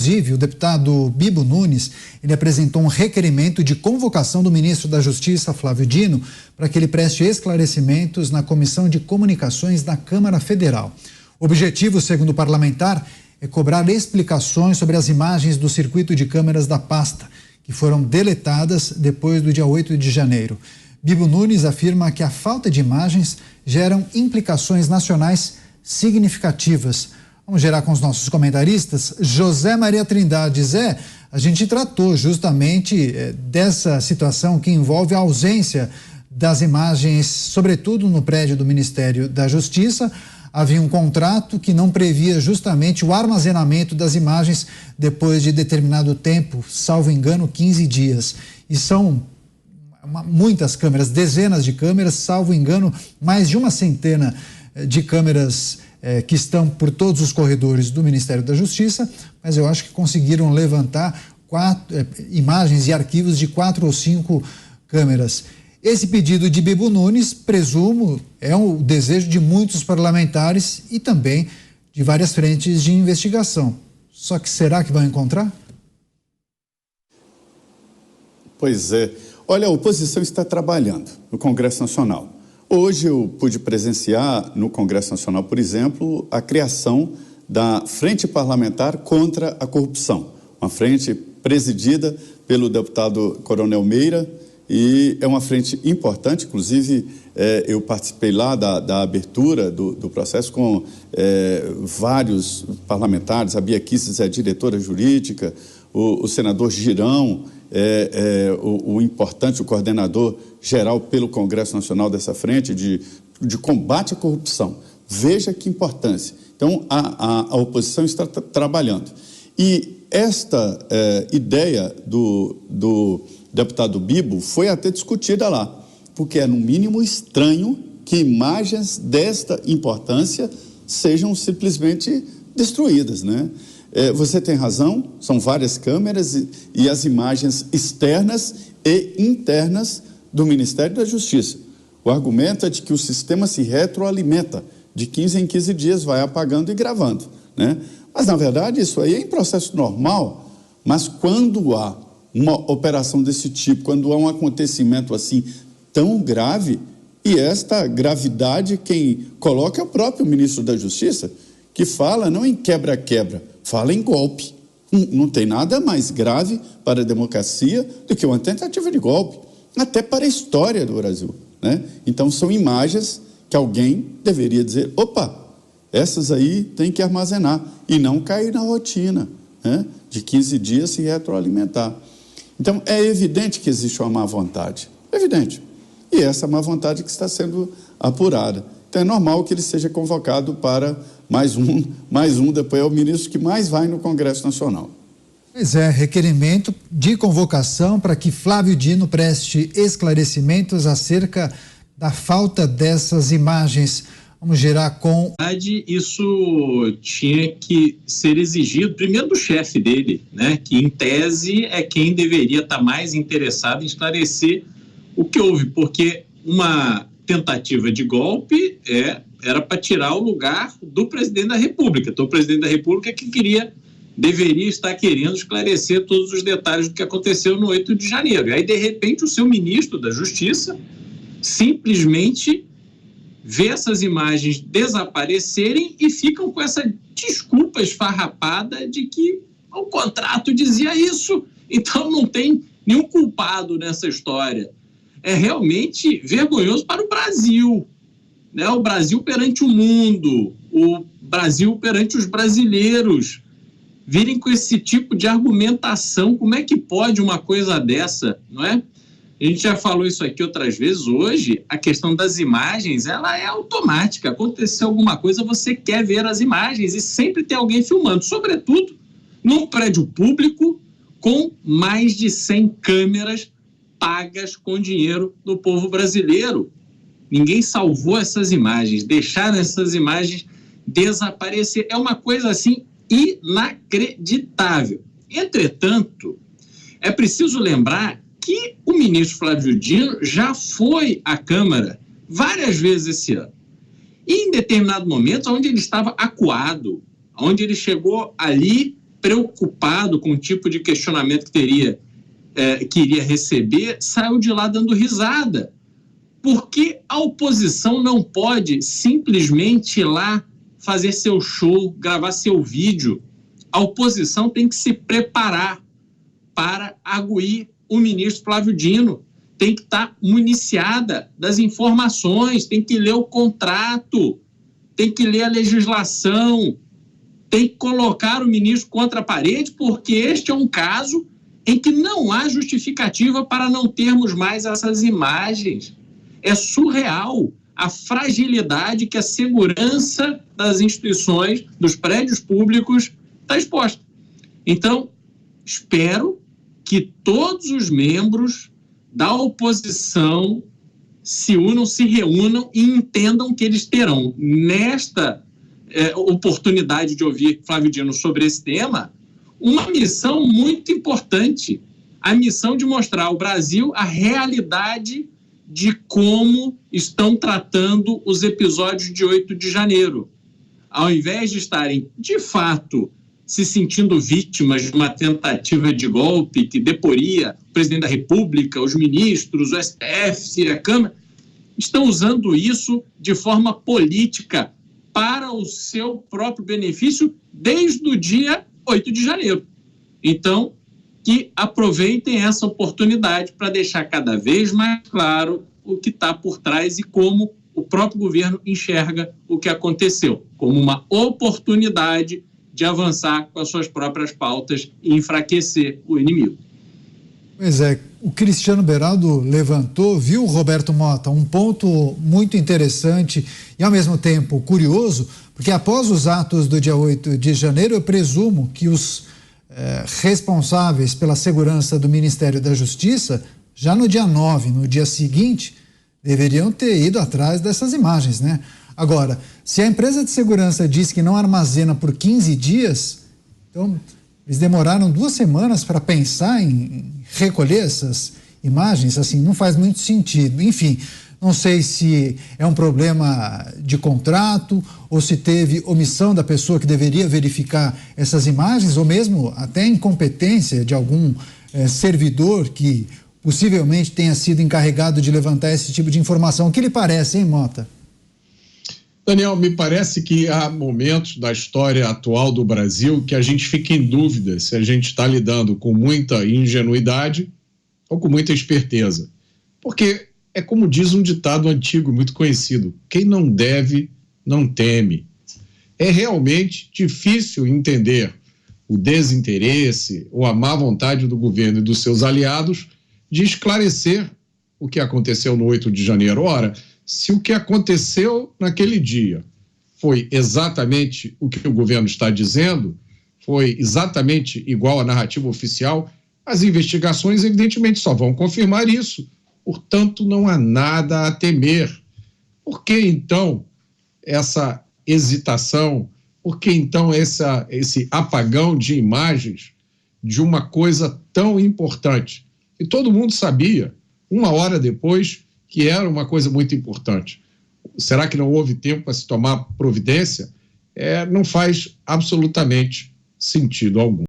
Inclusive, o deputado Bibo Nunes, ele apresentou um requerimento de convocação do ministro da Justiça, Flávio Dino, para que ele preste esclarecimentos na Comissão de Comunicações da Câmara Federal. O objetivo, segundo o parlamentar, é cobrar explicações sobre as imagens do circuito de câmeras da pasta, que foram deletadas depois do dia 8 de janeiro. Bibo Nunes afirma que a falta de imagens geram implicações nacionais significativas. Vamos gerar com os nossos comentaristas. José Maria Trindade. Zé, a gente tratou justamente dessa situação que envolve a ausência das imagens, sobretudo no prédio do Ministério da Justiça. Havia um contrato que não previa justamente o armazenamento das imagens depois de determinado tempo, salvo engano, 15 dias. E são muitas câmeras, dezenas de câmeras, salvo engano, mais de uma centena de câmeras que estão por todos os corredores do Ministério da Justiça, mas eu acho que conseguiram levantar imagens e arquivos de 4 ou 5 câmeras. Esse pedido de Bibo Nunes, presumo, é o desejo de muitos parlamentares e também de várias frentes de investigação. Só que será que vão encontrar? Pois é. Olha, a oposição está trabalhando no Congresso Nacional. Hoje eu pude presenciar no Congresso Nacional, por exemplo, a criação da Frente Parlamentar contra a Corrupção, uma frente presidida pelo deputado Coronel Meira, e é uma frente importante. Inclusive eu participei lá da abertura do processo com vários parlamentares. A Bia Kicis é a diretora jurídica, o senador Girão, o importante, o coordenador geral pelo Congresso Nacional dessa frente de combate à corrupção. Veja que importância. Então, a oposição está trabalhando. E esta ideia do deputado Bibo foi até discutida lá, porque é, no mínimo, estranho que imagens desta importância sejam simplesmente destruídas, né? Você tem razão, são várias câmeras e as imagens externas e internas do Ministério da Justiça. O argumento é de que o sistema se retroalimenta, de 15 em 15 dias vai apagando e gravando, né? Mas, na verdade, isso aí é em processo normal, mas quando há uma operação desse tipo, quando há um acontecimento assim tão grave, e esta gravidade quem coloca é o próprio ministro da Justiça, que fala não em quebra-quebra, fala em golpe. Não tem nada mais grave para a democracia do que uma tentativa de golpe, até para a história do Brasil, né? Então, são imagens que alguém deveria dizer, opa, essas aí tem que armazenar e não cair na rotina, né? De 15 dias se retroalimentar. Então, é evidente que existe uma má vontade, evidente. E essa má vontade que está sendo apurada. Então, é normal que ele seja convocado para mais um, depois é o ministro que mais vai no Congresso Nacional. Pois é, requerimento de convocação para que Flávio Dino preste esclarecimentos acerca da falta dessas imagens. Vamos gerar com... Isso tinha que ser exigido primeiro do chefe dele, né? Que em tese é quem deveria estar mais interessado em esclarecer o que houve, porque uma tentativa de golpe era para tirar o lugar do presidente da República. Então, o presidente da República que deveria estar querendo esclarecer todos os detalhes do que aconteceu no 8 de janeiro. E aí, de repente, o seu ministro da Justiça simplesmente vê essas imagens desaparecerem e ficam com essa desculpa esfarrapada de que o contrato dizia isso, então não tem nenhum culpado nessa história. É realmente vergonhoso para o Brasil, né? O Brasil perante o mundo, o Brasil perante os brasileiros, virem com esse tipo de argumentação. Como é que pode uma coisa dessa, não é? A gente já falou isso aqui outras vezes. Hoje, a questão das imagens, ela é automática. Aconteceu alguma coisa, você quer ver as imagens e sempre tem alguém filmando, sobretudo num prédio público com mais de 100 câmeras pagas com dinheiro do povo brasileiro. Ninguém salvou essas imagens, deixaram essas imagens desaparecer. É uma coisa assim inacreditável. Entretanto, é preciso lembrar que o ministro Flávio Dino já foi à Câmara várias vezes esse ano. E em determinado momento, onde ele estava acuado, onde ele chegou ali preocupado com o tipo de questionamento que iria receber, saiu de lá dando risada. Porque a oposição não pode simplesmente ir lá fazer seu show, gravar seu vídeo. A oposição tem que se preparar para aguir o ministro Flávio Dino. Tem que estar municiada das informações, tem que ler o contrato, tem que ler a legislação, tem que colocar o ministro contra a parede, porque este é um caso em que não há justificativa para não termos mais essas imagens. É surreal a fragilidade que a segurança das instituições, dos prédios públicos, está exposta. Então, espero que todos os membros da oposição se unam, se reúnam e entendam que eles terão, nesta oportunidade de ouvir Flávio Dino sobre esse tema, uma missão muito importante, a missão de mostrar ao Brasil a realidade de como estão tratando os episódios de 8 de janeiro. Ao invés de estarem, de fato, se sentindo vítimas de uma tentativa de golpe que deporia o presidente da República, os ministros, o STF, a Câmara, estão usando isso de forma política para o seu próprio benefício desde o dia 8 de janeiro. Então, que aproveitem essa oportunidade para deixar cada vez mais claro o que está por trás e como o próprio governo enxerga o que aconteceu, como uma oportunidade de avançar com as suas próprias pautas e enfraquecer o inimigo. Pois é, o Cristiano Beraldo levantou, viu, Roberto Mota, um ponto muito interessante e ao mesmo tempo curioso, porque após os atos do dia 8 de janeiro, eu presumo que os responsáveis pela segurança do Ministério da Justiça, já no dia 9, no dia seguinte, deveriam ter ido atrás dessas imagens, né? Agora, se a empresa de segurança diz que não armazena por 15 dias, então eles demoraram 2 semanas para pensar em recolher essas imagens, assim, não faz muito sentido. Enfim, não sei se é um problema de contrato ou se teve omissão da pessoa que deveria verificar essas imagens ou mesmo até incompetência de algum servidor que possivelmente tenha sido encarregado de levantar esse tipo de informação. O que lhe parece, hein, Mota? Daniel, me parece que há momentos da história atual do Brasil que a gente fica em dúvida se a gente está lidando com muita ingenuidade ou com muita esperteza. Porque é como diz um ditado antigo muito conhecido: quem não deve, não teme. É realmente difícil entender o desinteresse ou a má vontade do governo e dos seus aliados de esclarecer o que aconteceu no 8 de janeiro. Ora, se o que aconteceu naquele dia foi exatamente o que o governo está dizendo, foi exatamente igual à narrativa oficial, as investigações evidentemente só vão confirmar isso. Portanto, não há nada a temer. Por que então essa hesitação? Por que então esse apagão de imagens de uma coisa tão importante? E todo mundo sabia, 1 hora depois, que era uma coisa muito importante. Será que não houve tempo para se tomar providência? Não faz absolutamente sentido algum.